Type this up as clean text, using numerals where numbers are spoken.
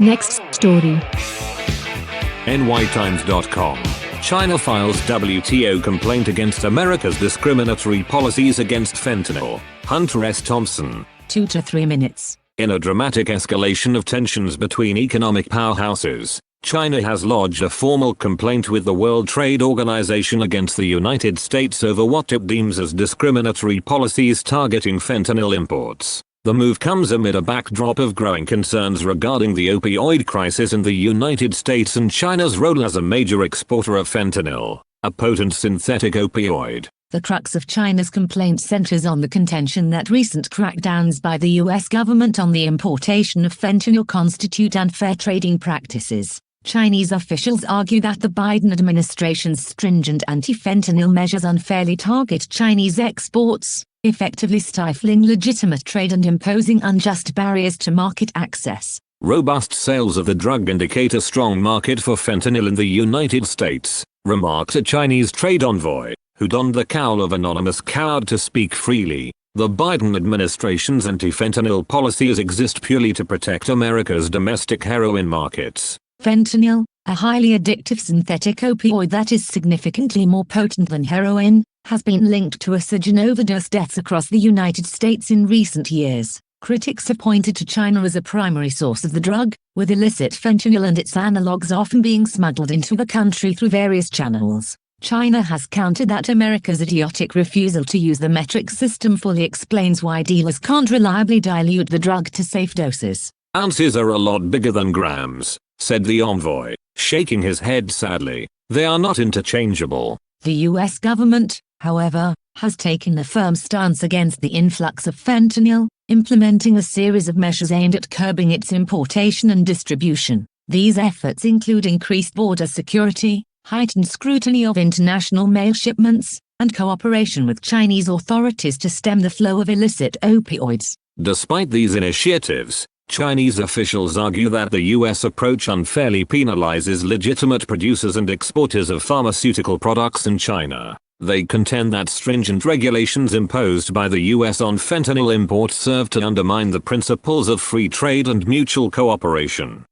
Next story. nytimes.com. China files WTO complaint against America's discriminatory policies against fentanyl. Hunter S. Thompson. 2 to 3 minutes. In a dramatic escalation of tensions between economic powerhouses, China has lodged a formal complaint with the World Trade Organization against the United States over what it deems as discriminatory policies targeting fentanyl imports. The move comes amid a backdrop of growing concerns regarding the opioid crisis in the United States and China's role as a major exporter of fentanyl, a potent synthetic opioid. The crux of China's complaint centers on the contention that recent crackdowns by the US government on the importation of fentanyl constitute unfair trading practices. Chinese officials argue that the Biden administration's stringent anti-fentanyl measures unfairly target Chinese exports, effectively stifling legitimate trade and imposing unjust barriers to market access. Robust sales of the drug indicate a strong market for fentanyl in the United States, remarked a Chinese trade envoy, who donned the cowl of anonymous coward to speak freely. The Biden administration's anti-fentanyl policies exist purely to protect America's domestic heroin markets. Fentanyl, a highly addictive synthetic opioid that is significantly more potent than heroin, has been linked to a surge in overdose deaths across the United States in recent years. Critics have pointed to China as a primary source of the drug, with illicit fentanyl and its analogs often being smuggled into the country through various channels. China has countered that America's idiotic refusal to use the metric system fully explains why dealers can't reliably dilute the drug to safe doses. Ounces are a lot bigger than grams, said the envoy, shaking his head sadly. They are not interchangeable. The US government, however, has taken a firm stance against the influx of fentanyl, implementing a series of measures aimed at curbing its importation and distribution. These efforts include increased border security, heightened scrutiny of international mail shipments, and cooperation with Chinese authorities to stem the flow of illicit opioids. Despite these initiatives, Chinese officials argue that the US approach unfairly penalizes legitimate producers and exporters of pharmaceutical products in China. They contend that stringent regulations imposed by the US on fentanyl imports serve to undermine the principles of free trade and mutual cooperation.